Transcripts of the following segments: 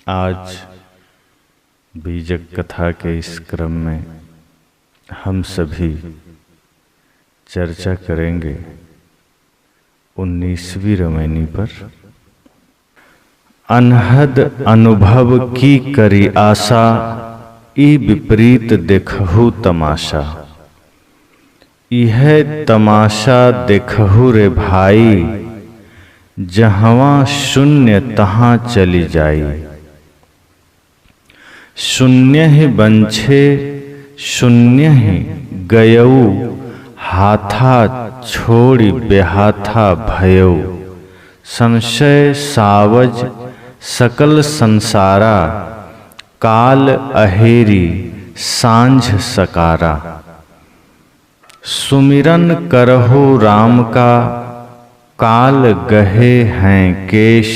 आज बीजक कथा के इस क्रम में हम सभी चर्चा करेंगे 19वीं रमैनी पर। अनहद अनुभव की करी आशा, ई विपरीत देखहु तमाशा। यह तमाशा देखहु रे भाई, जहाँ शून्य तहाँ चली जाई। शून्य ही बंछे शून्य ही गयऊ, हाथा छोड़ी बेहाथा भयऊ। संशय सावज सकल संसारा, काल अहेरी सांझ सकारा। सुमिरन करहु राम का, काल गहे हैं केश।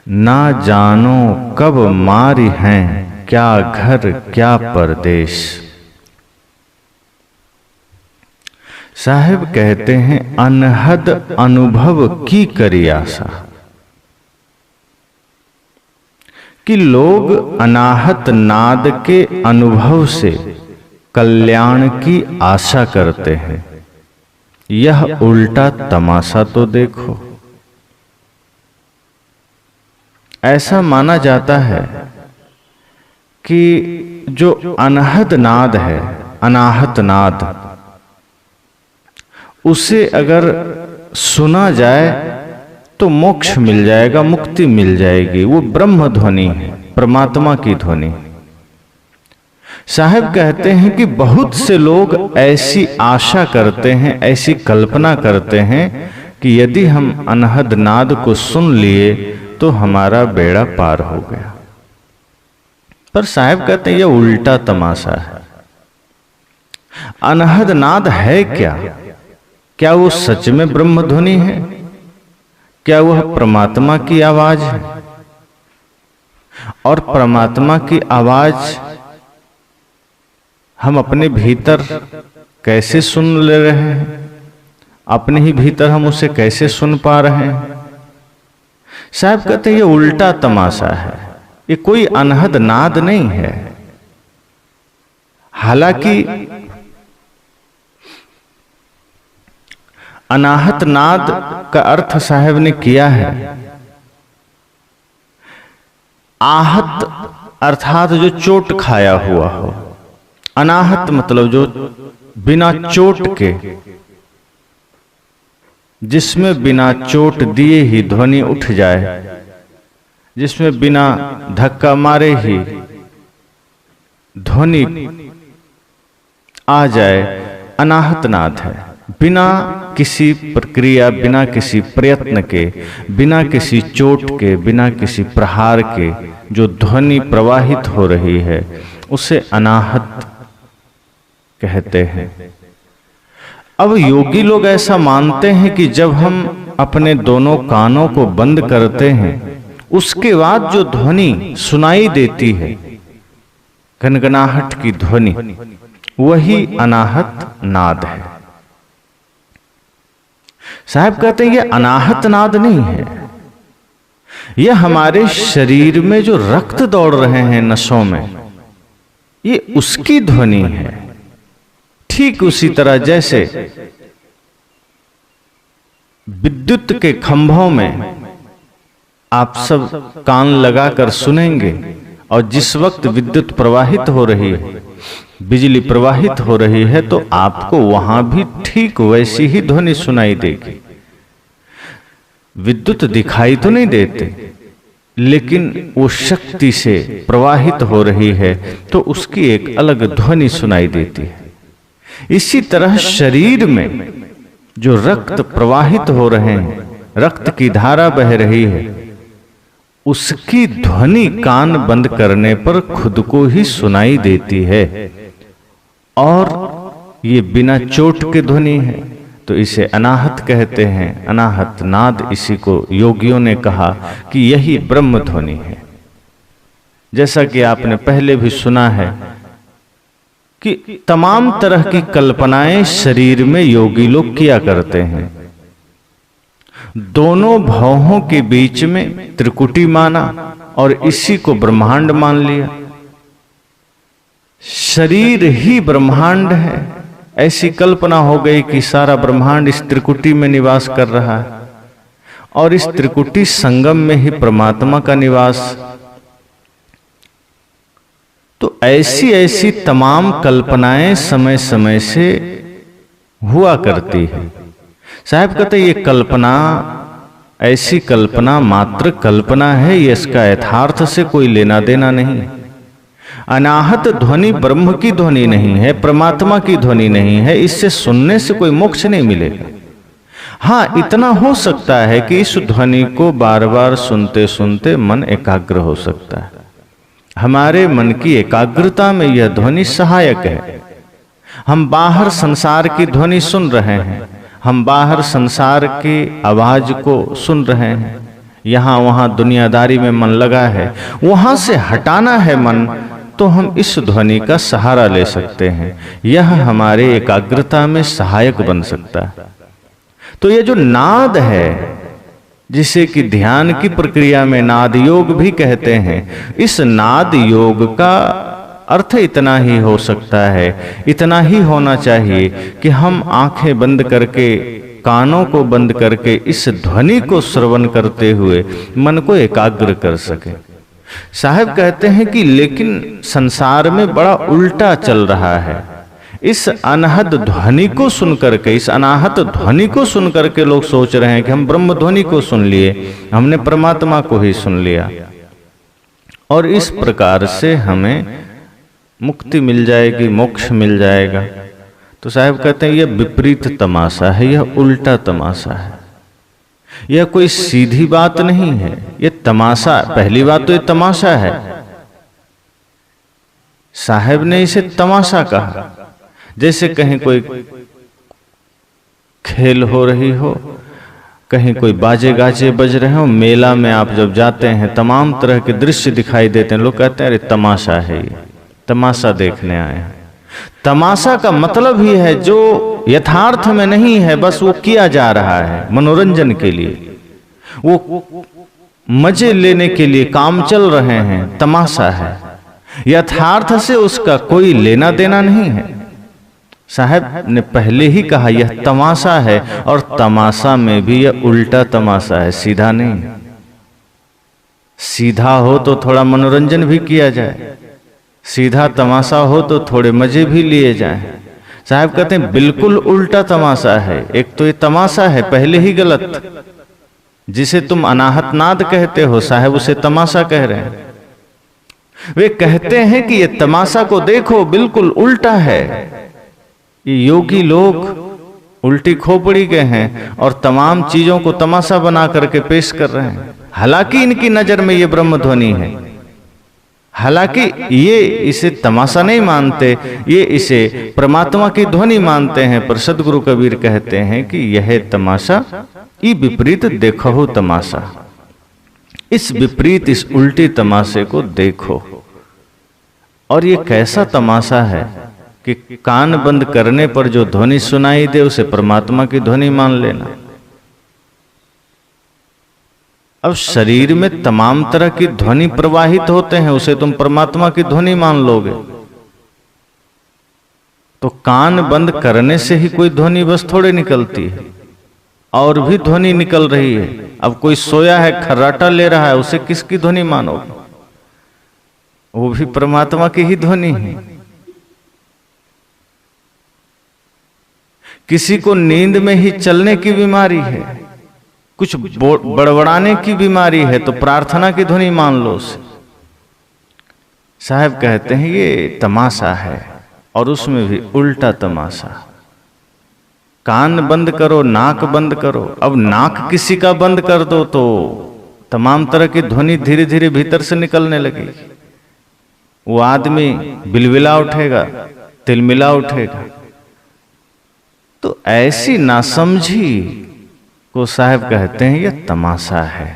ना जानो कब मारी हैं, क्या घर क्या परदेश। साहिब कहते हैं अनहद अनुभव की करी आशा, कि लोग अनाहत नाद के अनुभव से कल्याण की आशा करते हैं। यह उल्टा तमाशा तो देखो। ऐसा माना जाता है कि जो अनहद नाद है, अनाहत नाद, उसे अगर सुना जाए तो मोक्ष मिल जाएगा, मुक्ति मिल जाएगी। वो ब्रह्म ध्वनि है, परमात्मा की ध्वनि। साहब कहते हैं कि बहुत से लोग ऐसी आशा करते हैं, ऐसी कल्पना करते हैं कि यदि हम अनहद नाद को सुन लिए तो हमारा बेड़ा पार हो गया। पर साहब कहते हैं यह उल्टा तमाशा है। अनहद नाद है क्या? क्या वो सच में ब्रह्म ध्वनि है? क्या वह परमात्मा की आवाज है? और परमात्मा की आवाज हम अपने भीतर कैसे सुन ले रहे हैं? अपने ही भीतर हम उसे कैसे सुन पा रहे हैं? साहब कहते हैं ये उल्टा तमाशा है, ये कोई अनहद नाद नहीं है। हालांकि अनाहत नाद का अर्थ साहब ने किया है आहत, अर्थात जो चोट खाया हुआ हो। अनाहत मतलब जो बिना चोट के, जिसमें बिना चोट दिए ही ध्वनि उठ जाए, जिसमें बिना धक्का मारे ही ध्वनि आ जाए, अनाहत नाद है। बिना किसी प्रक्रिया, बिना किसी प्रयत्न के, बिना किसी चोट के, बिना किसी प्रहार के जो ध्वनि प्रवाहित हो रही है, उसे अनाहत कहते हैं। अब योगी लोग ऐसा मानते हैं कि जब हम अपने दोनों कानों को बंद करते हैं, उसके बाद जो ध्वनि सुनाई देती है, गनगनाहट की ध्वनि, वही अनाहत नाद है। साहब कहते हैं यह अनाहत नाद नहीं है, यह हमारे शरीर में जो रक्त दौड़ रहे हैं नसों में, ये उसकी ध्वनि है। ठीक उसी तरह जैसे विद्युत के खंभों में आप सब कान लगाकर सुनेंगे, और जिस वक्त विद्युत प्रवाहित हो रही है, बिजली प्रवाहित हो रही है, तो आपको वहां भी ठीक वैसी ही ध्वनि सुनाई देगी। विद्युत दिखाई तो नहीं देते, लेकिन वो शक्ति से प्रवाहित हो रही है, तो उसकी एक अलग ध्वनि सुनाई देती है। इसी तरह शरीर में जो रक्त प्रवाहित हो रहे हैं, रक्त की धारा बह रही है, उसकी ध्वनि कान बंद करने पर खुद को ही सुनाई देती है, और ये बिना चोट के ध्वनि है, तो इसे अनाहत कहते हैं। अनाहत नाद, इसी को योगियों ने कहा कि यही ब्रह्म ध्वनि है। जैसा कि आपने पहले भी सुना है कि तमाम तरह की कल्पनाएं शरीर में योगी लोग किया करते हैं। दोनों भवों के बीच में त्रिकुटी माना और इसी को ब्रह्मांड मान लिया। शरीर ही ब्रह्मांड है, ऐसी कल्पना हो गई कि सारा ब्रह्मांड इस त्रिकुटी में निवास कर रहा है और इस त्रिकुटी संगम में ही परमात्मा का निवास। तो ऐसी ऐसी तमाम कल्पनाएं समय समय से हुआ करती है। साहब कहते ये कल्पना, ऐसी कल्पना मात्र कल्पना है, ये इसका यथार्थ से कोई लेना देना नहीं। अनाहत ध्वनि ब्रह्म की ध्वनि नहीं है, परमात्मा की ध्वनि नहीं है, इससे सुनने से कोई मोक्ष नहीं मिलेगा। हाँ, इतना हो सकता है कि इस ध्वनि को बार बार सुनते सुनते मन एकाग्र हो सकता है। हमारे मन की एकाग्रता में यह ध्वनि सहायक है। हम बाहर संसार की ध्वनि सुन रहे हैं, हम बाहर संसार की आवाज को सुन रहे हैं, यहां वहां दुनियादारी में मन लगा है, वहां से हटाना है मन, तो हम इस ध्वनि का सहारा ले सकते हैं। यह हमारे एकाग्रता में सहायक बन सकता है। तो ये जो नाद है, जिसे कि ध्यान की प्रक्रिया में नाद योग भी कहते हैं, इस नाद योग का अर्थ इतना ही हो सकता है, इतना ही होना चाहिए कि हम आंखें बंद करके, कानों को बंद करके इस ध्वनि को श्रवण करते हुए मन को एकाग्र कर सके। साहब कहते हैं कि लेकिन संसार में बड़ा उल्टा चल रहा है। इस अनहद ध्वनि को सुन करके, इस अनाहत ध्वनि को सुन करके लोग सोच रहे हैं कि हम ब्रह्म ध्वनि को सुन लिए, हमने परमात्मा को ही सुन लिया और इस प्रकार से हमें मुक्ति मिल जाएगी, मोक्ष मिल जाएगा। तो साहब कहते हैं यह विपरीत तमाशा है, यह उल्टा तमाशा है, यह कोई सीधी बात नहीं है, यह तमाशा। पहली बात तो यह तमाशा है, साहब ने इसे तमाशा कहा। जैसे कहीं कोई खेल हो रही हो, कहीं कोई बाजे गाजे बज रहे हो, मेला में आप जब जाते हैं तमाम तरह के दृश्य दिखाई देते हैं, लोग कहते हैं अरे तमाशा है, ये तमाशा देखने आए हैं। तमाशा का मतलब ही है जो यथार्थ में नहीं है, बस वो किया जा रहा है मनोरंजन के लिए, वो मजे लेने के लिए काम चल रहे हैं, तमाशा है। यथार्थ से उसका कोई लेना देना नहीं है। साहब ने पहले ही कहा यह तमाशा है, और तमाशा में भी यह उल्टा तमाशा है, सीधा नहीं। सीधा हो तो थोड़ा मनोरंजन भी किया जाए, सीधा तमाशा हो तो थोड़े मजे भी लिए जाएं। साहब कहते हैं बिल्कुल उल्टा तमाशा है। एक तो ये तमाशा है पहले ही गलत, जिसे तुम अनाहत नाद कहते हो, साहब उसे तमाशा कह रहे हैं। वे कहते हैं कि ये तमाशा को देखो बिल्कुल उल्टा है। ये योगी लोग उल्टी खोपड़ी के हैं और तमाम चीजों को तमाशा बना करके पेश कर रहे हैं। हालांकि इनकी नजर में ये ब्रह्म ध्वनि है, हालांकि ये इसे तमाशा नहीं मानते, ये इसे परमात्मा की ध्वनि मानते हैं। पर सद्गुरु कबीर कहते हैं कि यह तमाशा ई विपरीत देखो तमाशा। इस विपरीत, इस उल्टे तमाशे को देखो। और ये कैसा तमाशा है कि कान बंद करने पर जो ध्वनि सुनाई दे उसे परमात्मा की ध्वनि मान लेना। अब शरीर में तमाम तरह की ध्वनि प्रवाहित होते हैं, उसे तुम परमात्मा की ध्वनि मान लोगे। तो कान बंद करने से ही कोई ध्वनि बस थोड़े निकलती है, और भी ध्वनि निकल रही है। अब कोई सोया है, खर्राटा ले रहा है, उसे किसकी ध्वनि मानोगे? वो भी परमात्मा की ही ध्वनि है। किसी को नींद में ही चलने की बीमारी है, कुछ बड़बड़ाने की बीमारी है, तो प्रार्थना की ध्वनि मान लो उसे। साहब कहते हैं ये तमाशा है, और उसमें भी उल्टा तमाशा। कान बंद करो, नाक बंद करो। अब नाक किसी का बंद कर दो तो तमाम तरह की ध्वनि धीरे धीरे भीतर से निकलने लगेगी। वो आदमी बिलबिला उठेगा, तिलमिला उठेगा। तो ऐसी नासमझी को साहब कहते हैं यह तमाशा है।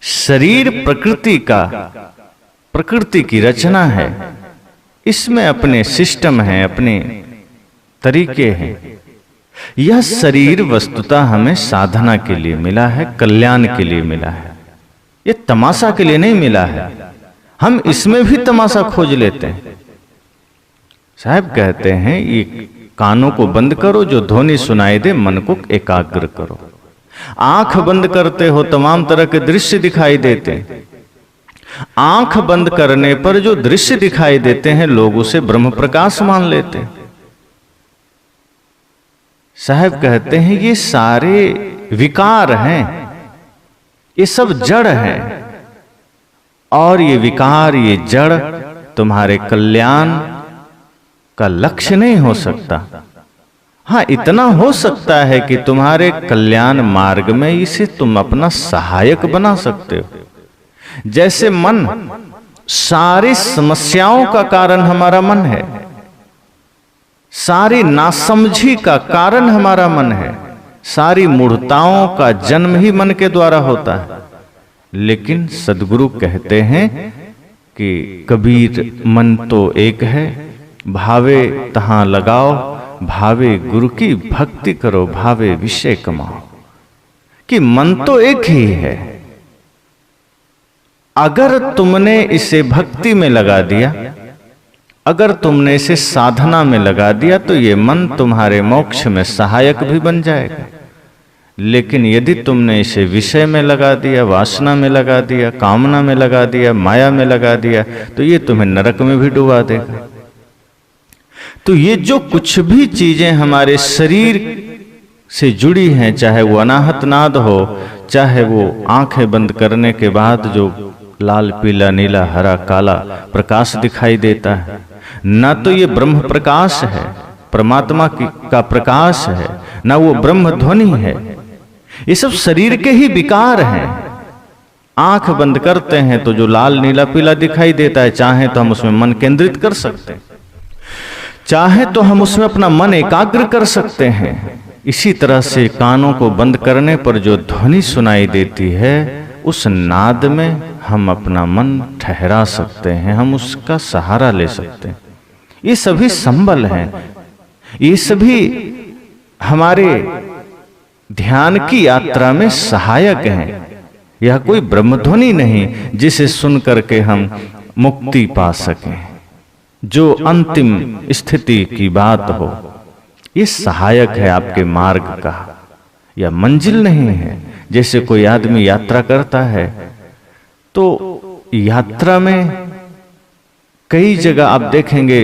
शरीर प्रकृति की रचना है, इसमें अपने सिस्टम हैं, अपने तरीके हैं। यह शरीर वस्तुतः हमें साधना के लिए मिला है, कल्याण के लिए मिला है, ये तमाशा के लिए नहीं मिला है। हम इसमें भी तमाशा खोज लेते हैं। साहब कहते हैं ये कानों को बंद करो, जो ध्वनि सुनाई दे मन को एकाग्र करो। आंख बंद करते हो तमाम तरह के दृश्य दिखाई देते, आंख बंद करने पर जो दृश्य दिखाई देते हैं लोग उसे ब्रह्म प्रकाश मान लेते हैं। साहब कहते हैं ये सारे विकार हैं, ये सब जड़ है, और ये विकार, ये जड़ तुम्हारे कल्याण का लक्ष्य नहीं हो सकता। हां, इतना हो सकता है कि तुम्हारे कल्याण मार्ग में इसे तुम अपना सहायक बना सकते हो। जैसे मन, सारी समस्याओं का कारण हमारा मन है, सारी नासमझी का कारण हमारा मन है, सारी मूढ़ताओं का जन्म ही मन के द्वारा होता है। लेकिन सद्गुरु कहते हैं कि कबीर मन तो एक है, भावे तहां लगाओ, भावे गुरु की भक्ति करो, भावे विषय कमाओ। कि मन तो एक ही है, अगर तुमने इसे भक्ति में लगा दिया, अगर तुमने इसे साधना में लगा दिया, तो ये मन तुम्हारे मोक्ष में सहायक भी बन जाएगा। लेकिन यदि तुमने इसे विषय में लगा दिया, वासना में लगा दिया, कामना में लगा दिया, माया में लगा दिया, तो ये तुम्हें नरक में भी डुबा देगा। तो ये जो कुछ भी चीजें हमारे शरीर से जुड़ी हैं, चाहे वो अनाहत नाद हो, चाहे वो आंखें बंद करने के बाद जो लाल पीला नीला हरा काला प्रकाश दिखाई देता है, ना तो ये ब्रह्म प्रकाश है, परमात्मा का प्रकाश है, ना वो ब्रह्म ध्वनि है। ये सब शरीर के ही विकार हैं। आंख बंद करते हैं तो जो लाल नीला पीला दिखाई देता है, चाहे तो हम उसमें मन केंद्रित कर सकते हैं, चाहे तो हम उसमें अपना मन एकाग्र कर सकते हैं। इसी तरह से कानों को बंद करने पर जो ध्वनि सुनाई देती है, उस नाद में हम अपना मन ठहरा सकते हैं, हम उसका सहारा ले सकते हैं। ये सभी संबल हैं, ये सभी हमारे ध्यान की यात्रा में सहायक हैं। यह कोई ब्रह्मध्वनि नहीं जिसे सुन करके हम मुक्ति पा सकें, जो अंतिम स्थिति की बात हो। ये सहायक है आपके मार्ग का, या मंजिल नहीं है। जैसे कोई आदमी यात्रा करता है तो यात्रा में कई जगह आप देखेंगे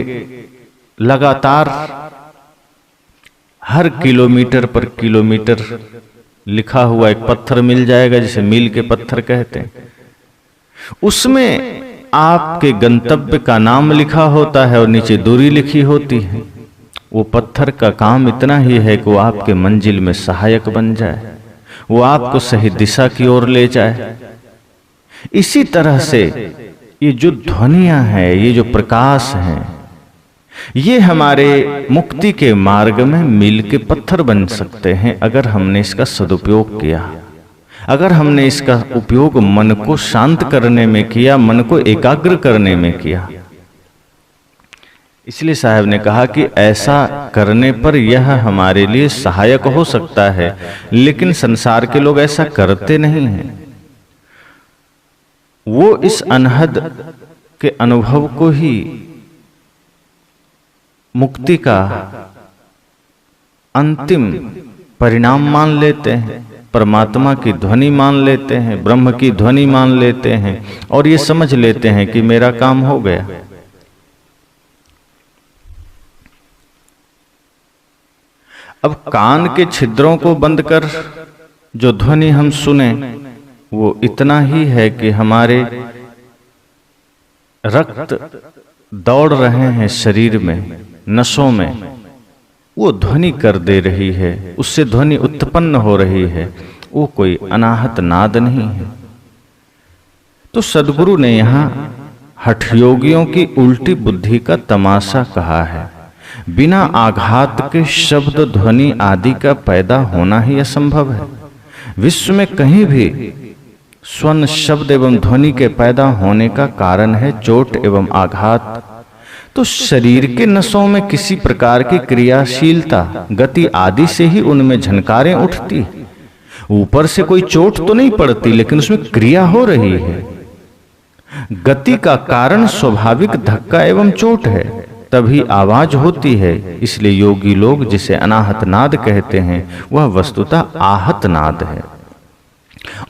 लगातार हर किलोमीटर पर किलोमीटर लिखा हुआ एक पत्थर मिल जाएगा, जिसे मील के पत्थर कहते हैं। उसमें आपके गंतव्य का नाम लिखा होता है और नीचे दूरी लिखी होती है। वो पत्थर का काम इतना ही है कि वो आपके मंजिल में सहायक बन जाए, वो आपको सही दिशा की ओर ले जाए। इसी तरह से ये जो ध्वनियां हैं, ये जो प्रकाश हैं, ये हमारे मुक्ति के मार्ग में मील के पत्थर बन सकते हैं, अगर हमने इसका सदुपयोग किया, अगर हमने इसका उपयोग मन को शांत करने में किया, मन को एकाग्र करने में किया। इसलिए साहब ने कहा कि ऐसा करने पर यह हमारे लिए सहायक हो सकता है, लेकिन संसार के लोग ऐसा करते नहीं हैं। वो इस अनहद के अनुभव को ही मुक्ति का अंतिम परिणाम मान लेते हैं, परमात्मा की ध्वनि मान लेते हैं, ब्रह्म की ध्वनि मान लेते हैं, और ये समझ लेते हैं कि मेरा काम हो गया। अब कान के छिद्रों को बंद कर जो ध्वनि हम सुने, वो इतना ही है कि हमारे रक्त दौड़ रहे हैं शरीर में, नसों में, वो ध्वनि कर दे रही है, उससे ध्वनि उत्पन्न हो रही है, वो कोई अनाहत नाद नहीं है। तो सद्गुरु ने यहां हठयोगियों की उल्टी बुद्धि का तमाशा कहा है। बिना आघात के शब्द ध्वनि आदि का पैदा होना ही असंभव है। विश्व में कहीं भी स्वन शब्द एवं ध्वनि के पैदा होने का कारण है चोट एवं आघात। तो शरीर के नसों में किसी प्रकार की क्रियाशीलता, गति आदि से ही उनमें झनकारें उठती। ऊपर से कोई चोट तो नहीं पड़ती, लेकिन उसमें क्रिया हो रही है। गति का कारण स्वाभाविक धक्का एवं चोट है, तभी आवाज होती है। इसलिए योगी लोग जिसे अनाहत नाद कहते हैं, वह वस्तुतः आहत नाद है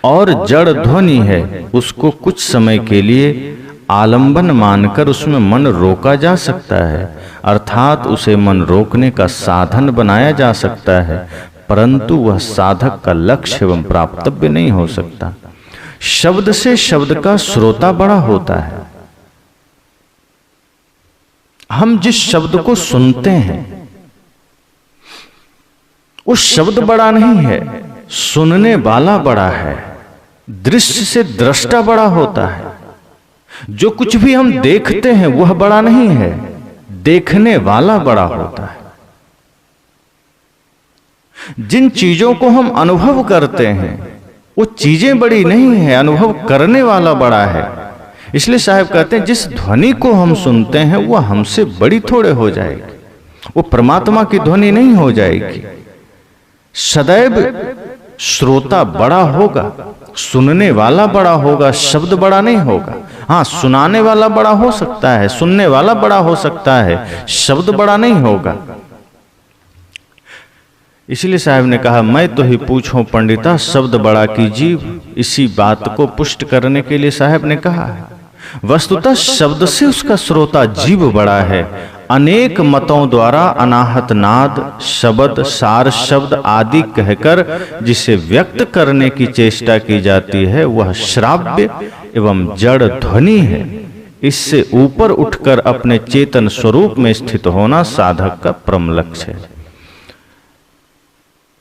और जड़ ध्वनि है। उसको कुछ समय के लिए आलंबन मानकर उसमें मन रोका जा सकता है, अर्थात उसे मन रोकने का साधन बनाया जा सकता है, परंतु वह साधक का लक्ष्य एवं प्राप्तव्य नहीं हो सकता। शब्द से शब्द का श्रोता बड़ा होता है। हम जिस शब्द को सुनते हैं उस शब्द बड़ा नहीं है, सुनने वाला बड़ा है। दृश्य से दृष्टा बड़ा होता है। जो कुछ भी हम देखते हैं वह बड़ा नहीं है, देखने वाला बड़ा होता है। जिन चीजों को हम अनुभव करते हैं वो चीजें बड़ी नहीं है, अनुभव करने वाला बड़ा है। इसलिए साहब कहते हैं जिस ध्वनि को हम सुनते हैं वह हमसे बड़ी थोड़े हो जाएगी, वो परमात्मा की ध्वनि नहीं हो जाएगी। सदैव श्रोता बड़ा होगा, सुनने वाला बड़ा होगा, शब्द बड़ा नहीं होगा। हाँ, सुनाने वाला बड़ा हो सकता है, सुनने वाला बड़ा हो सकता है, शब्द बड़ा नहीं होगा। इसलिए साहब ने कहा, मैं तो ही पूछूं पंडिता, शब्द बड़ा की जीव। इसी बात को पुष्ट करने के लिए साहब ने कहा है, वस्तुतः शब्द से उसका श्रोता जीव बड़ा है। अनेक मतों द्वारा अनाहत नाद, शब्द, सार शब्द आदि कहकर जिसे व्यक्त करने की चेष्टा की जाती है वह श्राव्य एवं जड़ ध्वनि है। इससे ऊपर उठकर अपने चेतन स्वरूप में स्थित होना साधक का परम लक्ष्य है।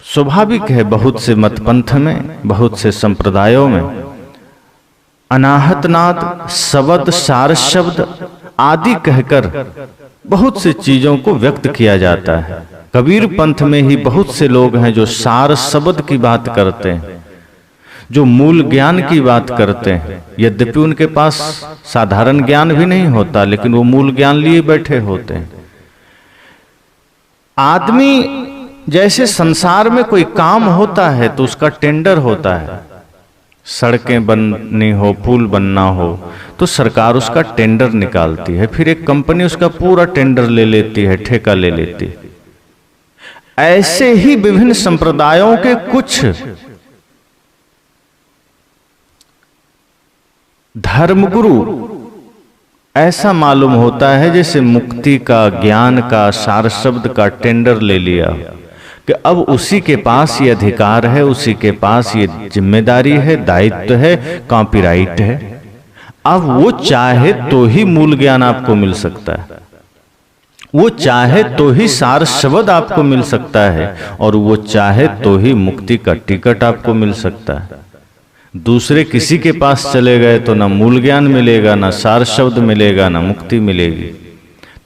स्वाभाविक है, बहुत से मतपंथ में, बहुत से संप्रदायों में अनाहत नाद, शब्द, सार शब्द आदि कहकर बहुत से चीजों को व्यक्त किया जाता है। कबीर पंथ में ही बहुत से लोग हैं जो सार शब्द की बात करते हैं, जो मूल ज्ञान की बात करते हैं। यद्यपि उनके पास साधारण ज्ञान भी नहीं होता, लेकिन वो मूल ज्ञान लिए बैठे होते हैं। आदमी जैसे संसार में कोई काम होता है तो उसका टेंडर होता है। सड़कें बननी हो, पुल बनना हो तो सरकार उसका टेंडर निकालती है, फिर एक कंपनी उसका पूरा टेंडर ले लेती है, ठेका ले लेती है। ऐसे ही विभिन्न संप्रदायों के कुछ धर्मगुरु ऐसा मालूम होता है जैसे मुक्ति का, ज्ञान का, सार शब्द का टेंडर ले लिया कि अब उसी के पास ये अधिकार है, उसी के पास ये जिम्मेदारी है, दायित्व है, कॉपीराइट है। अब वो चाहे तो ही मूल ज्ञान आपको मिल सकता है, वो चाहे तो ही सार शब्द आपको मिल सकता है, और वो चाहे तो ही मुक्ति का टिकट आपको मिल सकता है। दूसरे किसी के पास चले गए तो ना मूल ज्ञान मिलेगा, ना सार शब्द मिलेगा, ना मुक्ति मिलेगी।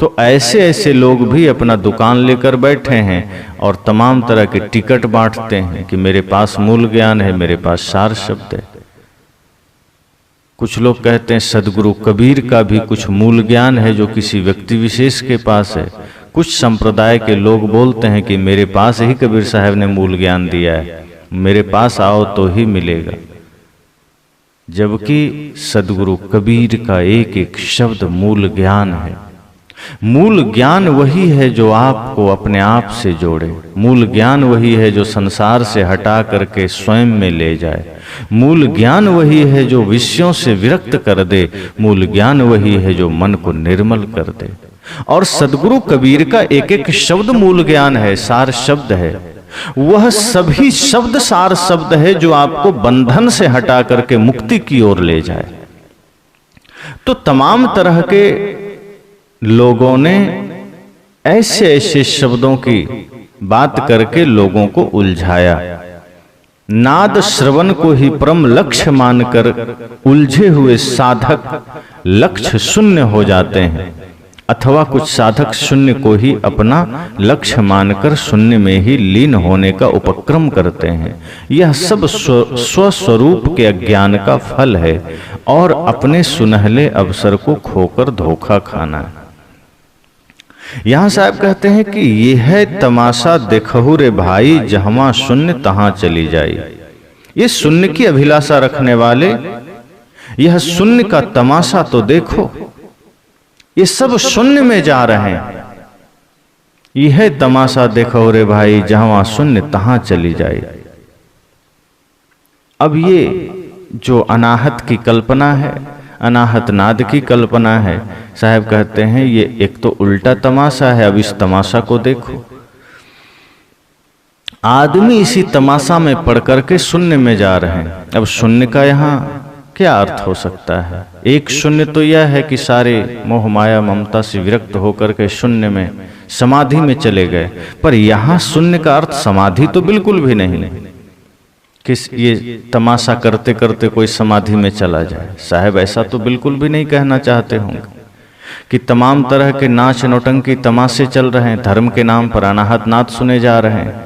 तो ऐसे ऐसे लोग भी अपना दुकान लेकर बैठे हैं और तमाम तरह के टिकट बांटते हैं कि मेरे पास मूल ज्ञान है, मेरे पास सार शब्द है। कुछ लोग कहते हैं सदगुरु कबीर का भी कुछ मूल ज्ञान है जो किसी व्यक्ति विशेष के पास है। कुछ संप्रदाय के लोग बोलते हैं कि मेरे पास ही कबीर साहब ने मूल ज्ञान दिया है, मेरे पास आओ तो ही मिलेगा। जबकि सदगुरु कबीर का एक एक शब्द मूल ज्ञान है। मूल ज्ञान वही है जो आपको अपने आप से जोड़े। मूल ज्ञान वही है जो संसार से हटा करके स्वयं में ले जाए। मूल ज्ञान वही है जो विषयों से विरक्त कर दे। मूल ज्ञान वही है जो मन को निर्मल कर दे। और सदगुरु कबीर का एक एक शब्द मूल ज्ञान है, सार शब्द है। वह सभी शब्द सार शब्द है जो आपको बंधन से हटा करके मुक्ति की ओर ले जाए। तो तमाम तरह के लोगों ने ऐसे ऐसे शब्दों की बात करके लोगों को उलझाया। नाद श्रवण को ही परम लक्ष्य मानकर उलझे हुए साधक लक्ष्य शून्य हो जाते हैं, अथवा कुछ साधक शून्य को ही अपना लक्ष्य मानकर शून्य में ही लीन होने का उपक्रम करते हैं। यह सब स्वस्वरूप के अज्ञान का फल है और अपने सुनहले अवसर को खोकर धोखा खाना है। यहां साहब कहते हैं कि यह तमाशा देखहु रे भाई, जहां शून्य तहां चली जाई। ये शून्य की अभिलाषा रखने वाले यह शून्य का तमाशा तो देखो, ये सब शून्य में जा रहे हैं। यह तमाशा देखो रे भाई, जहां शून्य तहां चली जाए। अब ये जो अनाहत की कल्पना है, अनाहत नाद की कल्पना है, साहब कहते हैं ये एक तो उल्टा तमाशा है। अब इस तमाशा को देखो, आदमी इसी तमाशा में पड़ करके शून्य में जा रहे हैं। अब शून्य का यहाँ क्या अर्थ हो सकता है? एक शून्य तो यह है कि सारे मोह माया ममता से विरक्त होकर के शून्य में समाधि में चले गए, पर यहाँ शून्य का अर्थ समाधि तो बिल्कुल भी नहीं कि ये तमाशा करते करते कोई समाधि में चला जाए। साहब ऐसा तो बिल्कुल भी नहीं कहना चाहते होंगे कि तमाम तरह के नाच नौटंकी तमाशे चल रहे हैं, धर्म के नाम पर अनाहत नाद सुने जा रहे हैं,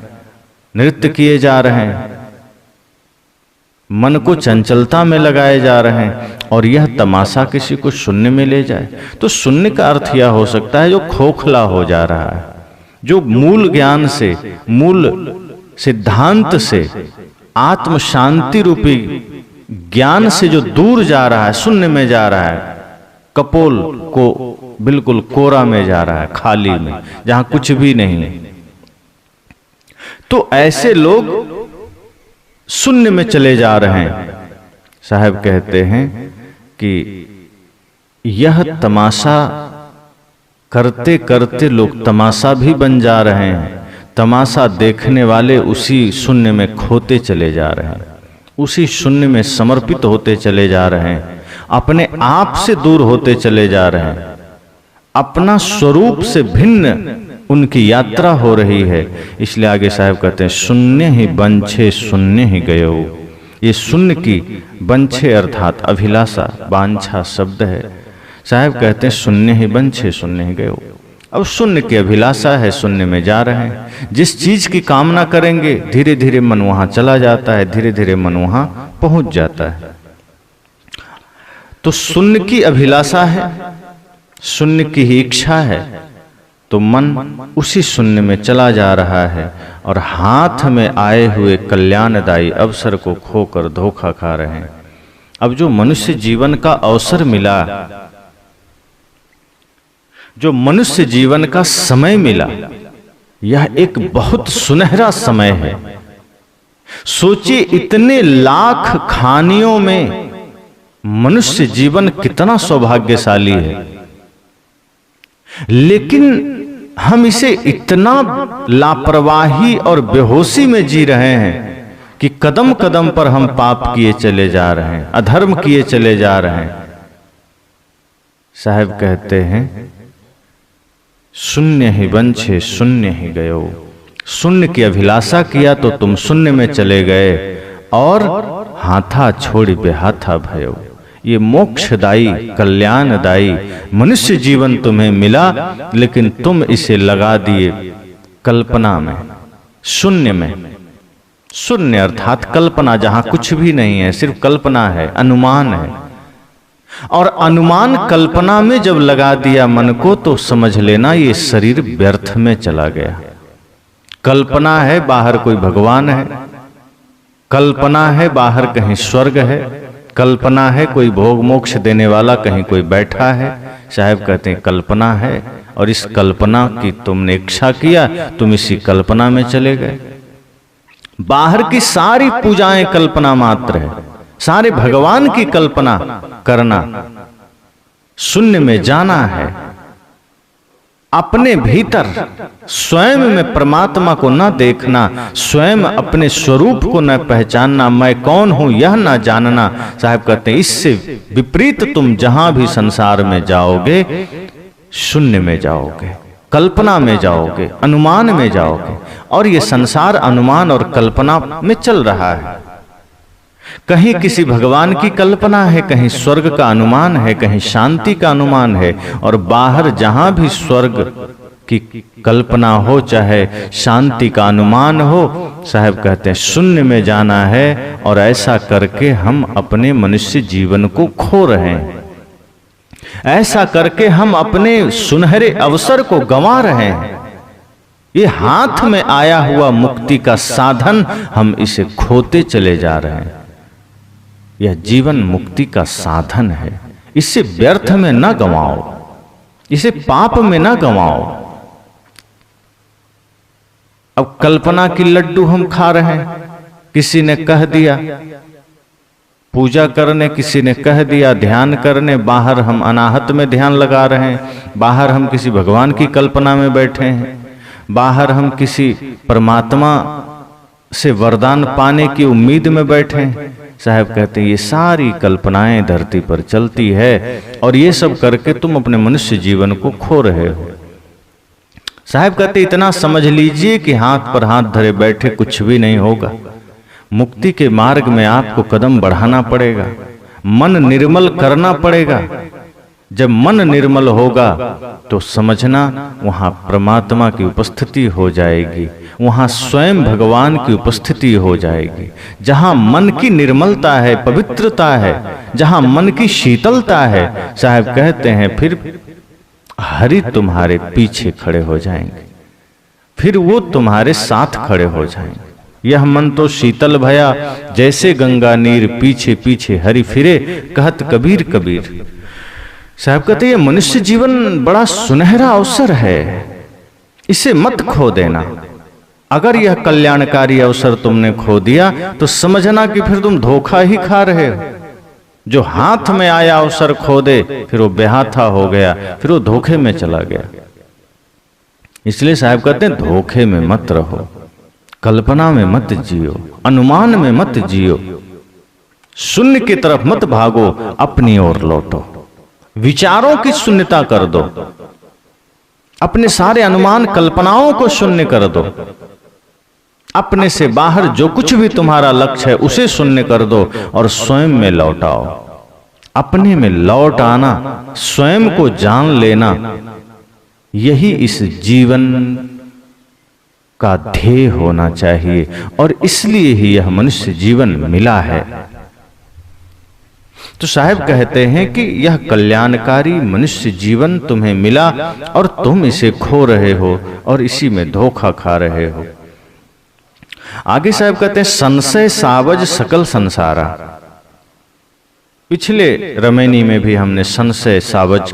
नृत्य किए जा रहे हैं, मन को चंचलता में लगाए जा रहे हैं, और यह तमाशा किसी को शून्य में ले जाए। तो शून्य का अर्थ यह हो सकता है जो खोखला हो जा रहा है, जो मूल ज्ञान से, मूल सिद्धांत से, आत्म शांति रूपी ज्ञान से जो दूर जा रहा है, शून्य में जा रहा है, कपोल को बिल्कुल कोरा में जा रहा है, खाली में, जहां कुछ भी नहीं है। तो ऐसे लोग शून्य में चले जा रहे हैं। साहब कहते हैं कि यह तमाशा करते करते लोग तमाशा भी बन जा रहे हैं। तमाशा देखने वाले उसी शून्य में खोते चले जा रहे हैं, उसी शून्य में समर्पित होते चले जा रहे हैं, अपने आप से दूर होते चले जा रहे हैं, अपना स्वरूप से भिन्न उनकी यात्रा हो रही है। इसलिए आगे साहब कहते हैं शून्य ही बंछे शून्य ही गयो। ये शून्य की बंछे अर्थात अभिलाषा, वांछा शब्द है। साहब कहते हैं शून्य ही बंछे शून्य ही गयो। अब शून्य की अभिलाषा है, शून्य में जा रहे हैं। जिस चीज की कामना करेंगे धीरे धीरे मन वहां चला जाता है, धीरे धीरे मन वहां पहुंच जाता है। तो शून्य की अभिलाषा है, शून्य की ही इच्छा है, तो मन उसी शून्य में चला जा रहा है और हाथ में आए हुए कल्याणदायी अवसर को खोकर धोखा खा रहे हैं। अब जो मनुष्य जीवन का अवसर मिला, जो मनुष्य जीवन का समय मिला, यह एक बहुत सुनहरा समय है। सोचिए इतने लाख खानियों में मनुष्य जीवन कितना सौभाग्यशाली है, लेकिन हम इसे इतना लापरवाही और बेहोशी में जी रहे हैं कि कदम कदम पर हम पाप किए चले जा रहे हैं, अधर्म किए चले जा रहे हैं। साहब कहते हैं शून्य ही बंछे शून्य ही गयो। शून्य की अभिलाषा किया तो तुम शून्य में चले गए और हाथा छोड़ बेहाथा भयो। ये मोक्षदायी कल्याणदायी मनुष्य जीवन तुम्हें मिला, लेकिन तुम इसे लगा दिए कल्पना में, शून्य में। शून्य अर्थात कल्पना, जहां कुछ भी नहीं है, सिर्फ कल्पना है, अनुमान है। और अनुमान कल्पना में जब लगा दिया मन को, तो समझ लेना ये शरीर व्यर्थ में चला गया। कल्पना है बाहर कोई भगवान है, कल्पना है बाहर कहीं स्वर्ग है, कल्पना है कोई भोग मोक्ष देने वाला कहीं कोई बैठा है। साहब कहते हैं कल्पना है, और इस कल्पना की तुमने इच्छा किया, तुम इसी कल्पना में चले गए। बाहर की सारी पूजाएं कल्पना मात्र है, सारे भगवान की कल्पना करना। शून्य में जाना है, अपने भीतर स्वयं में परमात्मा को न देखना, स्वयं अपने स्वरूप को न पहचानना, मैं कौन हूं यह न जानना। साहब कहते हैं इससे विपरीत तुम जहां भी संसार में जाओगे, शून्य में जाओगे, कल्पना में जाओगे, अनुमान में जाओगे। और ये संसार अनुमान और कल्पना में चल रहा है। कहीं किसी भगवान की कल्पना है, कहीं स्वर्ग का अनुमान है, कहीं शांति का अनुमान है। और बाहर जहां भी स्वर्ग की कल्पना हो, चाहे शांति का अनुमान हो, साहब कहते हैं शून्य में जाना है। और ऐसा करके हम अपने मनुष्य जीवन को खो रहे हैं। ऐसा करके हम अपने सुनहरे अवसर को गंवा रहे हैं। ये हाथ में आया हुआ मुक्ति का साधन हम इसे खोते चले जा रहे हैं। यह जीवन मुक्ति का साधन है, इसे व्यर्थ में न गंवाओ, इसे पाप में न गंवाओ। अब कल्पना की लड्डू हम खा रहे हैं, किसी ने कह दिया पूजा करने, किसी ने कह दिया ध्यान करने, बाहर हम अनाहत में ध्यान लगा रहे हैं, बाहर हम किसी भगवान की कल्पना में बैठे हैं, बाहर हम किसी परमात्मा से वरदान पाने की उम्मीद में बैठे हैं। साहब कहते हैं ये सारी कल्पनाएं धरती पर चलती है और ये सब करके तुम अपने मनुष्य जीवन को खो रहे हो। साहब कहते इतना समझ लीजिए कि हाथ पर हाथ धरे बैठे कुछ भी नहीं होगा। मुक्ति के मार्ग में आपको कदम बढ़ाना पड़ेगा, मन निर्मल करना पड़ेगा। जब मन निर्मल होगा तो समझना वहां परमात्मा की उपस्थिति हो जाएगी, वहां स्वयं भगवान की उपस्थिति हो जाएगी। जहां मन की निर्मलता है, पवित्रता है, जहां मन की शीतलता है, साहब कहते हैं फिर हरि तुम्हारे पीछे खड़े हो जाएंगे, फिर वो तुम्हारे साथ खड़े हो जाएंगे। यह मन तो शीतल भया जैसे गंगा नीर, पीछे पीछे हरि फिरे, कहत कबीर कबीर। साहब कहते ये मनुष्य जीवन बड़ा सुनहरा अवसर है, इसे मत खो देना। अगर यह कल्याणकारी अवसर तुमने खो दिया तो समझना कि फिर तुम धोखा ही खा रहे हो। जो हाथ में आया अवसर खो दे फिर वो बेहाथा हो गया, फिर वो धोखे में चला गया। इसलिए साहब कहते हैं धोखे में मत रहो, कल्पना में मत जियो, अनुमान में मत जियो, शून्य की तरफ मत भागो, अपनी ओर लौटो, विचारों की शून्यता कर दो, अपने सारे अनुमान कल्पनाओं को शून्य कर दो, अपने से बाहर जो कुछ भी तुम्हारा लक्ष्य है उसे शून्य कर दो और स्वयं में लौट आओ। अपने में लौट आना, स्वयं को जान लेना, यही इस जीवन का ध्येय होना चाहिए और इसलिए ही यह मनुष्य जीवन मिला है। तो साहब कहते हैं कि यह कल्याणकारी मनुष्य जीवन तुम्हें मिला और तुम इसे खो रहे हो और इसी में धोखा खा रहे हो। आगे साहब कहते हैं संशय सावज सकल संसारा। पिछले रमैनी में भी हमने संशय सावज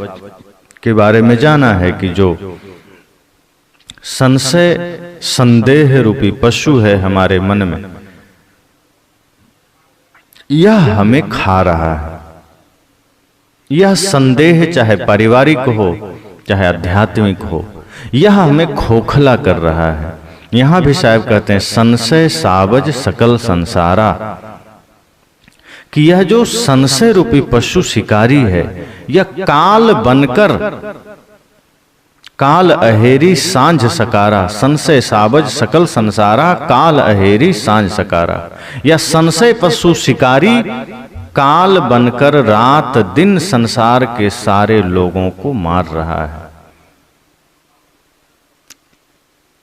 के बारे में जाना है कि जो संशय संदेह रूपी पशु है हमारे मन में, यह हमें खा रहा है। यह संदेह चाहे पारिवारिक हो चाहे आध्यात्मिक हो, यह हमें खोखला कर रहा है। यहां भी साहब कहते हैं संशय सावज सकल संसारा, कि यह जो संशय रूपी पशु शिकारी है यह काल बनकर, काल अहेरी सांझ सकारा, संशय सावज सकल संसारा, काल अहेरी सांझ सकारा। यह संशय पशु शिकारी काल बनकर रात दिन संसार के सारे लोगों को मार रहा है,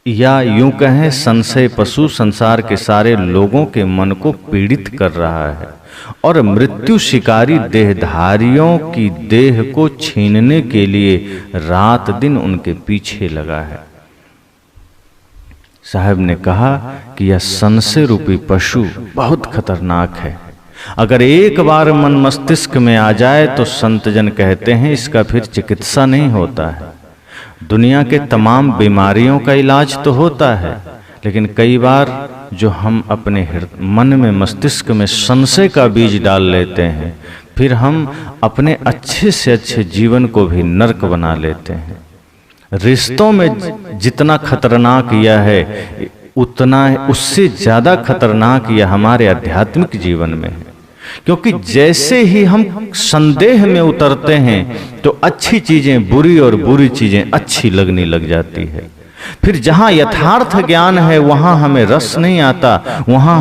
या यूं कहें संशय पशु संसार के सारे लोगों के मन को पीड़ित कर रहा है और मृत्यु शिकारी देहधारियों की देह को छीनने के लिए रात दिन उनके पीछे लगा है। साहब ने कहा कि यह संशय रूपी पशु बहुत खतरनाक है। अगर एक बार मन मस्तिष्क में आ जाए तो संतजन कहते हैं इसका फिर चिकित्सा नहीं होता है। दुनिया के तमाम बीमारियों का इलाज तो होता है, लेकिन कई बार जो हम अपने मन में मस्तिष्क में संशय का बीज डाल लेते हैं, फिर हम अपने अच्छे से अच्छे जीवन को भी नरक बना लेते हैं। रिश्तों में जितना खतरनाक यह है, उतना उससे ज्यादा खतरनाक यह हमारे आध्यात्मिक जीवन में है। क्योंकि जैसे ही हम संदेह में उतरते हैं तो अच्छी चीजें बुरी और बुरी चीजें अच्छी लगने लग जाती है। फिर जहां यथार्थ ज्ञान है वहां हमें रस नहीं आता, वहां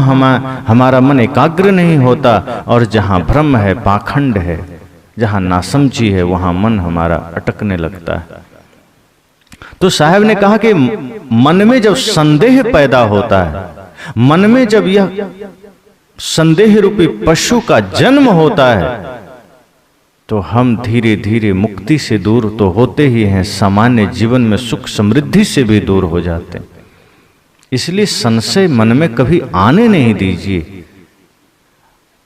हमारा मन एकाग्र नहीं होता, और जहां भ्रम है, पाखंड है, जहां नासमझी है, वहां मन हमारा अटकने लगता है। तो साहब ने कहा कि मन में जब संदेह पैदा होता है, मन में जब यह संदेह रूपी पशु का जन्म होता है, तो हम धीरे धीरे मुक्ति से दूर तो होते ही हैं, सामान्य जीवन में सुख समृद्धि से भी दूर हो जाते हैं। इसलिए संशय मन में कभी आने नहीं दीजिए।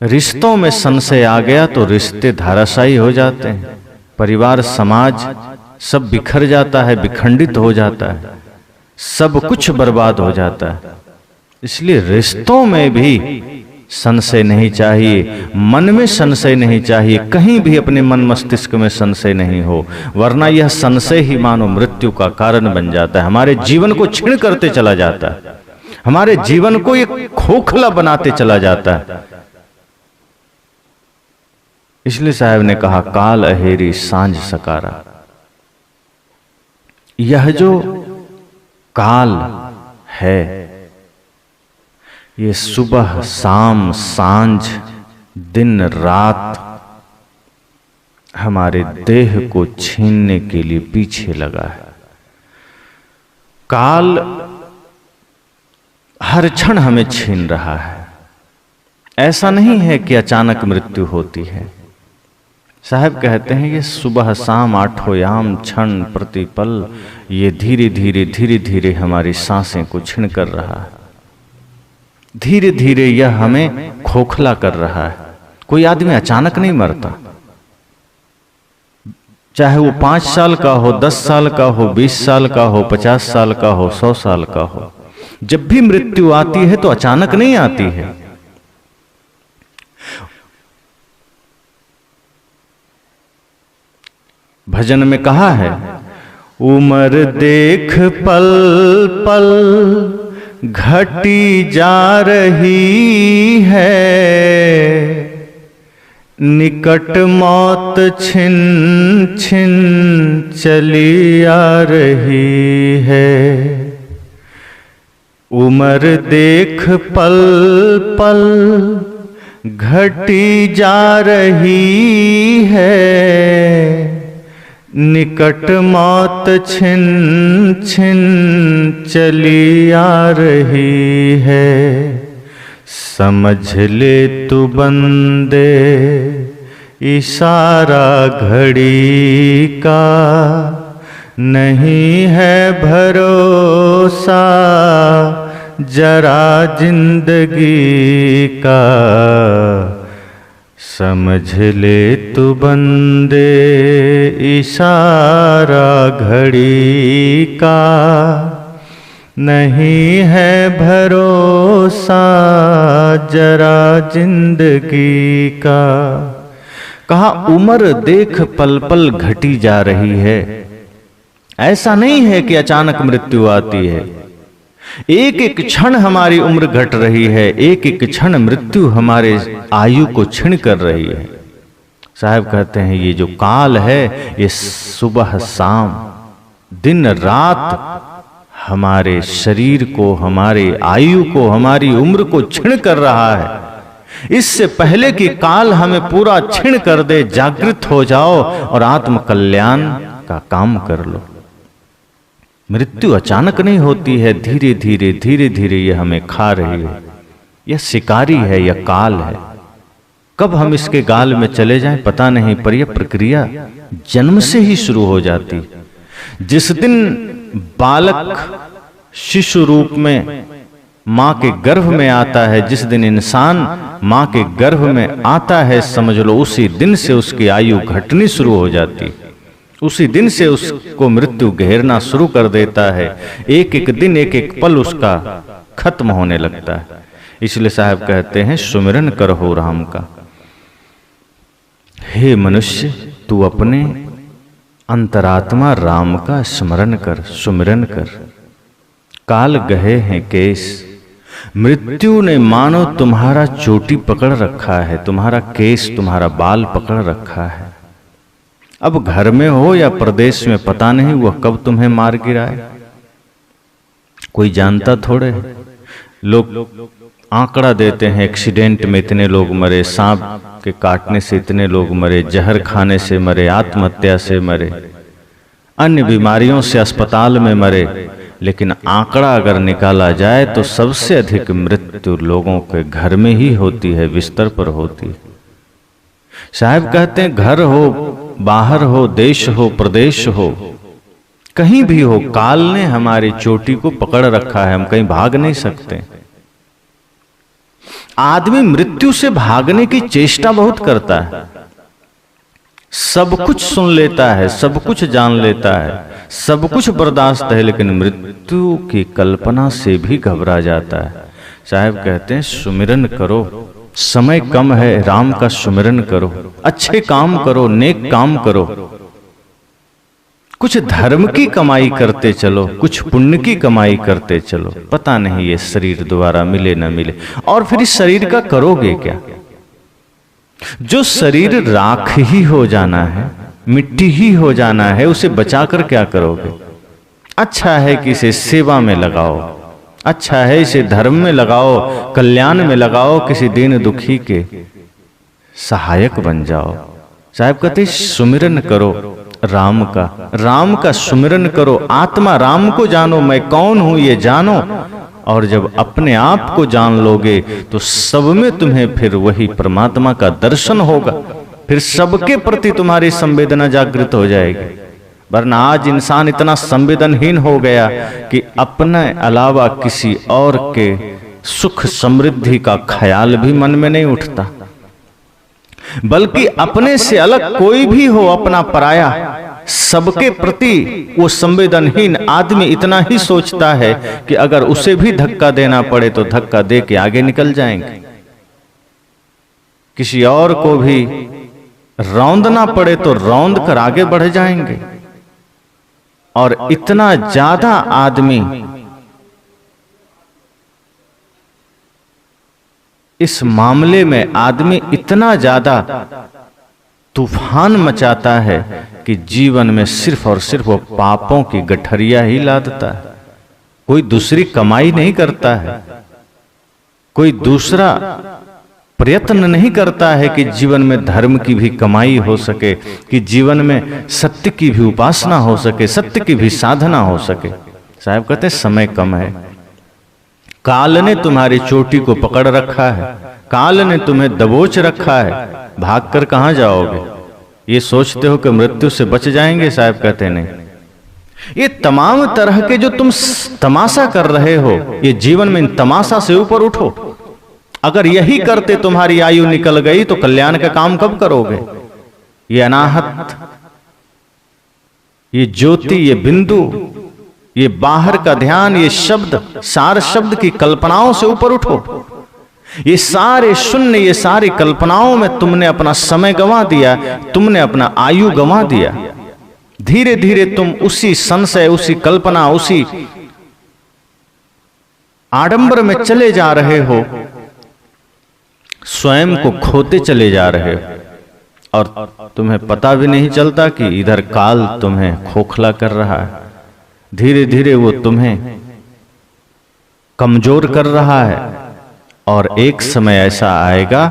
रिश्तों में संशय आ गया तो रिश्ते धाराशायी हो जाते हैं, परिवार समाज सब बिखर जाता है, विखंडित हो जाता है, सब कुछ बर्बाद हो जाता है। इसलिए रिश्तों में भी संशय नहीं चाहिए, मन में संशय नहीं चाहिए, कहीं भी अपने मन मस्तिष्क में संशय नहीं हो, वरना यह संशय ही मानो मृत्यु का कारण बन जाता है, हमारे जीवन को क्षीण करते चला जाता है, हमारे जीवन को एक खोखला बनाते चला जाता है। इसलिए साहब ने कहा काल अहेरी सांझ सकारा। यह जो काल है ये सुबह शाम सांझ दिन रात हमारे देह को छीनने के लिए पीछे लगा है। काल हर क्षण हमें छीन रहा है। ऐसा नहीं है कि अचानक मृत्यु होती है। साहब कहते हैं ये सुबह शाम आठों याम क्षण प्रतिपल ये धीरे धीरे धीरे धीरे हमारी सांसें को छीन कर रहा है। धीरे धीरे यह हमें खोखला कर रहा है। कोई आदमी अचानक नहीं मरता, चाहे वो 5 साल का हो, 10 साल का हो, 20 साल का हो, 50 साल का हो, 100 साल का हो। जब भी मृत्यु आती है तो अचानक नहीं आती है। भजन में कहा है उम्र देख पल पल घटी जा रही है, निकट मौत छिन छिन चली आ रही है। उम्र देख पल पल घटी जा रही है, निकट मौत छिन छिन चली आ रही है। समझ ले तू बंदे इशारा घड़ी का, नहीं है भरोसा जरा जिंदगी का। समझ ले तू बंदे इशारा घड़ी का, नहीं है भरोसा जरा जिंदगी का। कहा उम्र देख पल पल घटी जा रही है। ऐसा नहीं है कि अचानक मृत्यु आती है, एक एक क्षण हमारी उम्र घट रही है, एक एक क्षण मृत्यु हमारे आयु को छीन कर रही है। साहब कहते हैं ये जो काल है ये सुबह शाम दिन रात हमारे शरीर को, हमारे आयु को, हमारी उम्र को छीन कर रहा है। इससे पहले कि काल हमें पूरा छीन कर दे, जागृत हो जाओ और आत्म कल्याण का काम कर लो। मृत्यु अचानक नहीं होती है, धीरे धीरे धीरे धीरे यह हमें खा रही है। यह शिकारी है, यह काल है। कब हम इसके गाल में चले जाएं पता नहीं, पर यह प्रक्रिया जन्म से ही शुरू हो जाती। जिस दिन बालक शिशु रूप में मां के गर्भ में आता है, जिस दिन इंसान मां के गर्भ में आता है, समझ लो उसी दिन से उसकी आयु घटनी शुरू हो जाती। उसी दिन से उसको मृत्यु घेरना शुरू कर देता है। एक एक दिन एक एक पल उसका खत्म होने लगता है। इसलिए साहब कहते हैं सुमिरन करो राम का। हे मनुष्य तू अपने अंतरात्मा राम का स्मरण कर, सुमिरन कर। काल गए हैं केस, मृत्यु ने मानो तुम्हारा चोटी पकड़ रखा है, तुम्हारा केस, तुम्हारा बाल पकड़ रखा है। अब घर में हो या प्रदेश में पता नहीं वह कब तुम्हें मार गिराए, कोई जानता थोड़े। लोग आंकड़ा देते हैं, एक्सीडेंट में इतने लोग मरे, सांप के काटने से इतने लोग मरे, जहर खाने से मरे, आत्महत्या से मरे, अन्य बीमारियों से अस्पताल में मरे। लेकिन आंकड़ा अगर निकाला जाए तो सबसे अधिक मृत्यु लोगों के घर में ही होती है, बिस्तर पर होती है। साहब कहते हैं घर हो, बाहर हो, देश हो, प्रदेश हो, कहीं भी हो, काल ने हमारी चोटी को पकड़ रखा है, हम कहीं भाग नहीं सकते। आदमी मृत्यु से भागने की चेष्टा बहुत करता है, सब कुछ सुन लेता है, सब कुछ जान लेता है, सब कुछ बर्दाश्त है, लेकिन मृत्यु की कल्पना से भी घबरा जाता है। साहब कहते हैं सुमिरन करो, समय कम है, राम का सुमिरन करो, अच्छे काम करो, नेक काम करो, कुछ धर्म की कमाई करते चलो, कुछ पुण्य की कमाई करते चलो, पता नहीं ये शरीर दोबारा मिले न मिले। और फिर इस शरीर का करोगे क्या? जो शरीर राख ही हो जाना है, मिट्टी ही हो जाना है, उसे बचाकर क्या करोगे? अच्छा है कि इसे सेवा में लगाओ, अच्छा है इसे धर्म में लगाओ, कल्याण में लगाओ, किसी दीन दुखी के सहायक बन जाओ। साहब कहते सुमिरन करो राम का सुमिरन करो, आत्मा राम को जानो, मैं कौन हूं ये जानो। और जब अपने आप को जान लोगे तो सब में तुम्हें फिर वही परमात्मा का दर्शन होगा, फिर सबके प्रति तुम्हारी संवेदना जागृत हो जाएगी। वरना आज इंसान इतना संवेदनहीन हो गया कि अपने अलावा किसी और के सुख समृद्धि का ख्याल भी मन में नहीं उठता, बल्कि अपने से अलग कोई भी हो, अपना पराया, सबके प्रति वो संवेदनहीन आदमी इतना ही सोचता है कि अगर उसे भी धक्का देना पड़े तो धक्का दे के आगे निकल जाएंगे, किसी और को भी रौंदना पड़े तो रौंद कर आगे बढ़ जाएंगे। और इतना ज्यादा आदमी इस मामले में आदमी इतना ज्यादा तूफान मचाता है कि जीवन में सिर्फ और सिर्फ वो पापों की गठरिया ही लादता है, कोई दूसरी कमाई नहीं करता है, कोई दूसरा प्रयत्न नहीं करता है कि जीवन में धर्म की भी कमाई हो सके, कि जीवन में सत्य की भी उपासना हो सके, सत्य की भी साधना हो सके। साहब कहते हैं समय कम है, काल ने तुम्हारी चोटी को पकड़ रखा है, काल ने तुम्हें दबोच रखा है, भागकर कहां जाओगे? ये सोचते हो कि मृत्यु से बच जाएंगे? साहब कहते नहीं, ये तमाम तरह के जो तुम तमाशा कर रहे हो, ये जीवन में इन तमाशा से ऊपर उठो। अगर यही करते तुम्हारी आयु निकल गई तो कल्याण का काम कब करोगे? ये अनाहत, ये ज्योति, ये बिंदु, ये बाहर का ध्यान, ये शब्द, सार शब्द की कल्पनाओं से ऊपर उठो। ये सारे शून्य, ये सारी कल्पनाओं में तुमने अपना समय गंवा दिया, तुमने अपना आयु गंवा दिया। धीरे धीरे तुम उसी संशय, उसी कल्पना, उसी आडंबर में चले जा रहे हो, स्वयं को खोते चले जा रहे हो, और तुम्हें पता भी नहीं चलता कि इधर काल तुम्हें खोखला कर रहा है। धीरे धीरे वो तुम्हें कमजोर कर रहा है, और एक समय ऐसा आएगा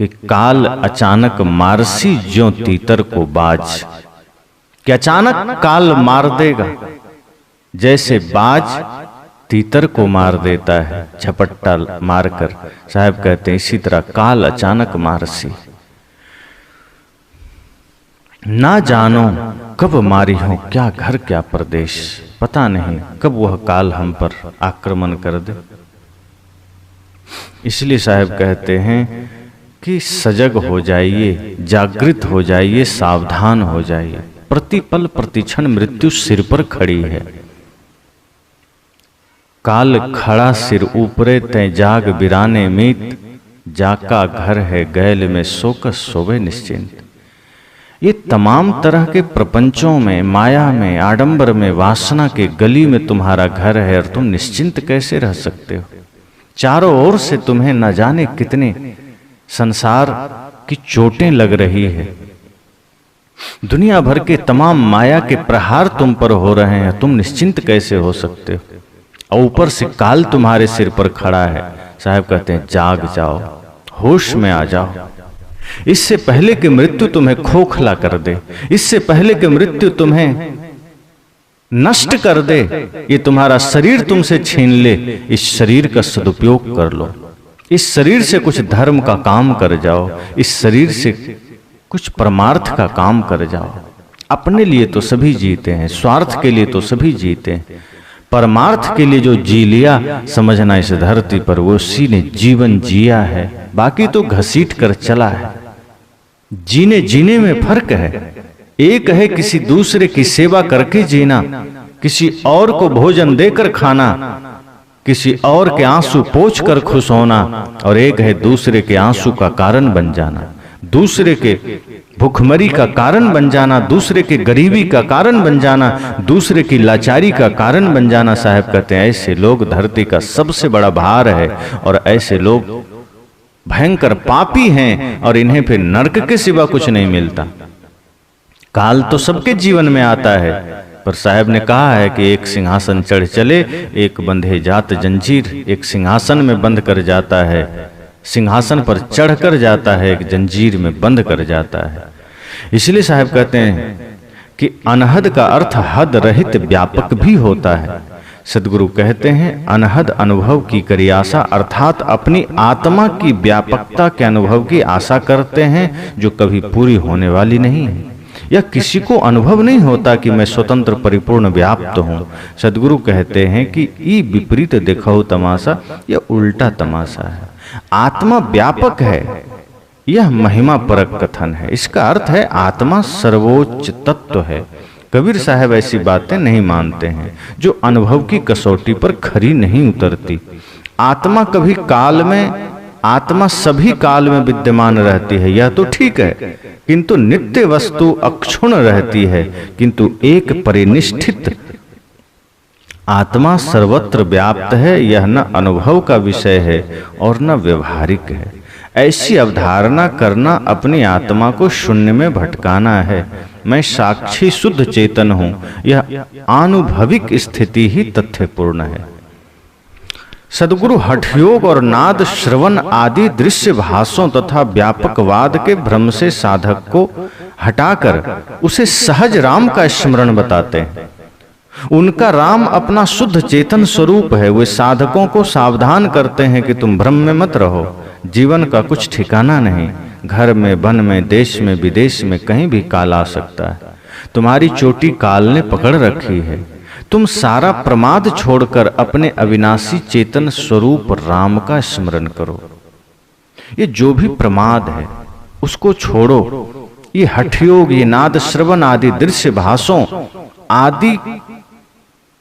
कि काल अचानक मारसी ज्यों तीतर को बाज, कि अचानक काल मार देगा, जैसे बाज तीतर को मार देता है झपट्टा मारकर। साहब कहते हैं इसी तरह काल अचानक मारसी, ना जानो कब मारी हो क्या घर क्या प्रदेश, पता नहीं कब वह काल हम पर आक्रमण कर दे। इसलिए साहब कहते हैं कि सजग हो जाइए, जागृत हो जाइए, सावधान हो जाइए। प्रतिपल प्रतिक्षण मृत्यु सिर पर खड़ी है। काल खड़ा सिर ऊपरे तय जाग बिराने मीत, जाका घर है गैल में सोकस सोवे निश्चिंत। ये तमाम तरह के प्रपंचों में, माया में, आडंबर में, वासना के गली में तुम्हारा घर है, और तुम निश्चिंत कैसे रह सकते हो? चारों ओर से तुम्हें न जाने कितने संसार की चोटें लग रही है, दुनिया भर के तमाम माया के प्रहार तुम पर हो रहे हैं, तुम निश्चिंत कैसे हो सकते हो? और ऊपर से काल तुम्हारे सिर पर खड़ा है। साहब कहते हैं जाग जाओ, होश में आ जाओ, इससे पहले कि मृत्यु तुम्हें खोखला कर दे, इससे पहले कि मृत्यु तुम्हें नष्ट कर दे, ये तुम्हारा शरीर तुमसे छीन ले, इस शरीर का सदुपयोग कर लो। इस शरीर से कुछ धर्म का काम कर जाओ, इस शरीर से कुछ परमार्थ का काम कर जाओ। अपने लिए तो सभी जीते हैं, स्वार्थ के लिए तो सभी जीते हैं, परमार्थ के लिए जो जी लिया समझना इस धरती पर वो उसी ने जीवन जिया है, बाकी तो घसीट कर चला है। जीने जीने में फर्क है। एक है किसी दूसरे की सेवा करके जीना, किसी और को भोजन देकर खाना, किसी और के आंसू पोंछ कर खुश होना, और एक है दूसरे के आंसू का कारण बन जाना, दूसरे के भूखमरी का कारण बन जाना, दूसरे के गरीबी का कारण बन जाना, दूसरे की लाचारी का कारण बन जाना। साहब कहते हैं ऐसे लोग धरती का सबसे बड़ा भार है, और ऐसे लोग भयंकर पापी हैं, और इन्हें फिर नरक के सिवा कुछ नहीं मिलता। काल तो सबके जीवन में आता है, पर साहब ने कहा है कि एक सिंहासन चढ़ चले, एक बंधे जात जंजीर। एक सिंहासन में बंध कर जाता है, सिंहासन पर चढ़कर जाता है, एक जंजीर में बंध कर जाता है। इसलिए साहब कहते हैं कि अनहद का अर्थ हद रहित व्यापक भी होता है। सदगुरु कहते हैं अनहद अनुभव की करी आशा, अर्थात अपनी आत्मा की व्यापकता के अनुभव की आशा करते हैं जो कभी पूरी होने वाली नहीं है। या किसी को अनुभव नहीं होता कि मैं स्वतंत्र परिपूर्ण व्याप्त हूं। सदगुरु कहते हैं कि ई विपरीत देखो तमाशा, यह उल्टा तमाशा है। आत्मा व्यापक है, यह महिमा परक कथन है। इसका अर्थ है आत्मा सर्वोच्च तत्व है। कबीर साहब ऐसी बातें नहीं मानते हैं जो अनुभव की कसौटी पर खरी नहीं उतरती। आत्मा कभी काल में, आत्मा सभी काल में विद्यमान रहती है, यह तो ठीक है, किंतु नित्य वस्तु अक्षुण्ण रहती है, किंतु एक परिनिष्ठित आत्मा सर्वत्र व्याप्त है। यह न अनुभव का विषय है और न व्यवहारिक है। ऐसी अवधारणा करना अपनी आत्मा को शून्य में भटकाना है। मैं साक्षी शुद्ध चेतन हूं, यह आनुभविक स्थिति ही तथ्यपूर्ण है। सदगुरु हठयोग और नाद श्रवण आदि दृश्य भाषों तथा व्यापकवाद के भ्रम से साधक को हटाकर उसे सहज राम का स्मरण बताते हैं। उनका राम अपना शुद्ध चेतन स्वरूप है। वे साधकों को सावधान करते हैं कि तुम भ्रम में मत रहो। जीवन का कुछ ठिकाना नहीं, घर में, वन में, देश में, विदेश में कहीं भी काल आ सकता है। तुम्हारी चोटी काल ने पकड़ रखी है। तुम सारा प्रमाद छोड़कर अपने अविनाशी चेतन स्वरूप राम का स्मरण करो। ये जो भी प्रमाद है उसको छोड़ो। ये हठयोग, ये नाद श्रवण आदि दृश्य भाषों आदि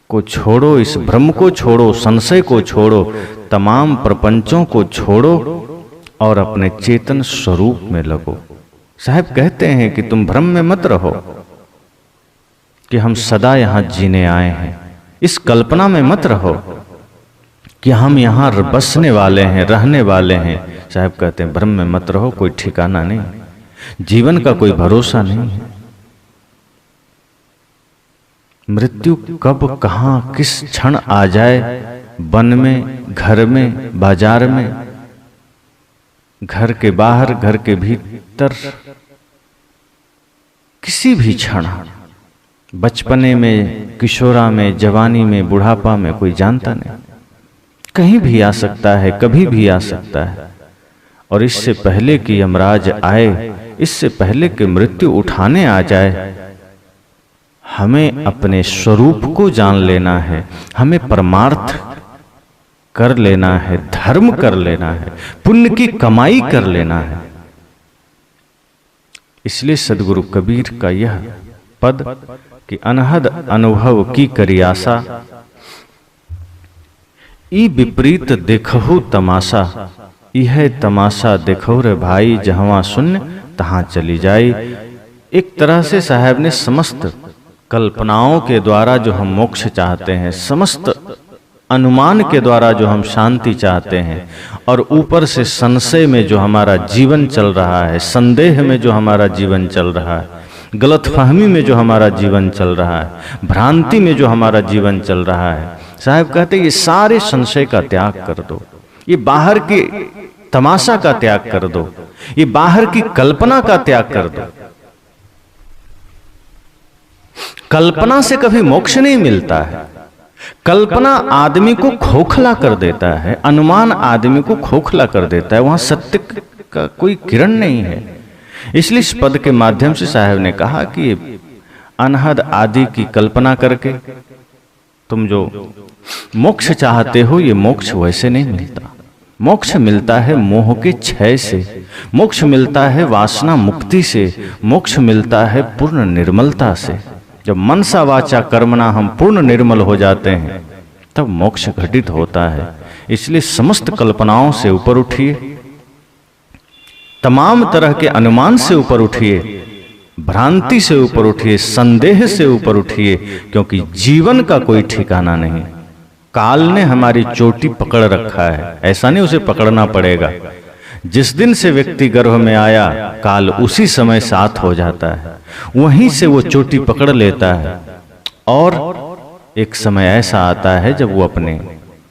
को छोड़ो, इस भ्रम को छोड़ो, संशय को छोड़ो, तमाम प्रपंचों को छोड़ो और अपने चेतन स्वरूप में लगो। साहब कहते हैं कि तुम भ्रम में मत रहो कि हम सदा यहां जीने आए हैं। इस कल्पना में मत रहो कि हम यहां बसने वाले हैं, रहने वाले हैं। साहब कहते हैं भ्रम में मत रहो, कोई ठिकाना नहीं, जीवन का कोई भरोसा नहीं है। मृत्यु कब, कहां, किस क्षण आ जाए, वन में, घर में, बाजार में, घर के बाहर, घर के भीतर, किसी भी क्षण, बचपने में, किशोरा में, जवानी में, बुढ़ापा में, कोई जानता नहीं। कहीं भी आ सकता है, कभी भी आ सकता है। और इससे पहले कि यमराज आए, इससे पहले कि मृत्यु उठाने आ जाए, हमें अपने स्वरूप को जान लेना है, हमें परमार्थ कर लेना है, धर्म कर लेना है, पुण्य की कमाई कर लेना है। इसलिए सदगुरु कबीर का यह पद कि अनहद अनुभव की करी आशा, ई विपरीत देखहु तमाशा, यह तमाशा देखो रे भाई, जहां शून्य तहां चली जाई। एक तरह से साहब ने समस्त कल्पनाओं के द्वारा जो हम मोक्ष चाहते हैं, समस्त अनुमान के द्वारा जो हम शांति चाहते हैं, और ऊपर से संशय में जो हमारा जीवन चल रहा है, संदेह में जो हमारा जीवन चल रहा है, गलतफहमी में जो हमारा जीवन चल रहा है, भ्रांति में जो हमारा जीवन चल रहा है, साहब कहते ये सारे संशय का त्याग कर दो, ये बाहर की तमाशा का त्याग कर दो, ये बाहर की कल्पना का त्याग कर दो। कल्पना से कभी मोक्ष नहीं मिलता है। कल्पना आदमी को खोखला कर देता है, अनुमान आदमी को खोखला कर देता है, वहां सत्य का कोई किरण नहीं है। इसलिए इस पद के माध्यम से साहब ने कहा कि अनहद आदि की कल्पना करके तुम जो मोक्ष चाहते हो, ये मोक्ष वैसे नहीं मिलता। मोक्ष मिलता है मोह के क्षय से, मोक्ष मिलता है वासना मुक्ति से, मोक्ष मिलता है पूर्ण निर्मलता से। जब मनसा वाचा कर्मणा हम पूर्ण निर्मल हो जाते हैं तब मोक्ष घटित होता है। इसलिए समस्त कल्पनाओं से ऊपर उठिए, तमाम तरह के अनुमान से ऊपर उठिए, भ्रांति से ऊपर उठिए, संदेह से ऊपर उठिए, क्योंकि जीवन का कोई ठिकाना नहीं। काल ने हमारी चोटी पकड़ रखा है, ऐसा नहीं उसे पकड़ना पड़ेगा। जिस दिन से व्यक्ति गर्भ में आया, काल उसी समय साथ हो जाता है, वहीं से वो चोटी पकड़ लेता है। और एक समय ऐसा आता है जब वो अपने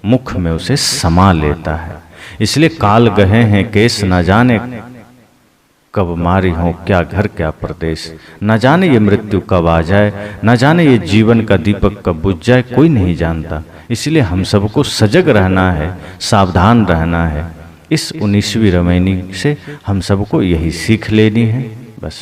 मुख में उसे समा लेता है। इसलिए काल गहे हैं केस, न जाने कब मारी हो क्या घर क्या परदेश, न जाने ये मृत्यु कब आ जाए, न जाने ये जीवन का दीपक कब बुझ जाए, कोई नहीं जानता। इसलिए हम सबको सजग रहना है, सावधान रहना है। इस 19वीं रामायणी से हम सबको यही सीख लेनी है बस।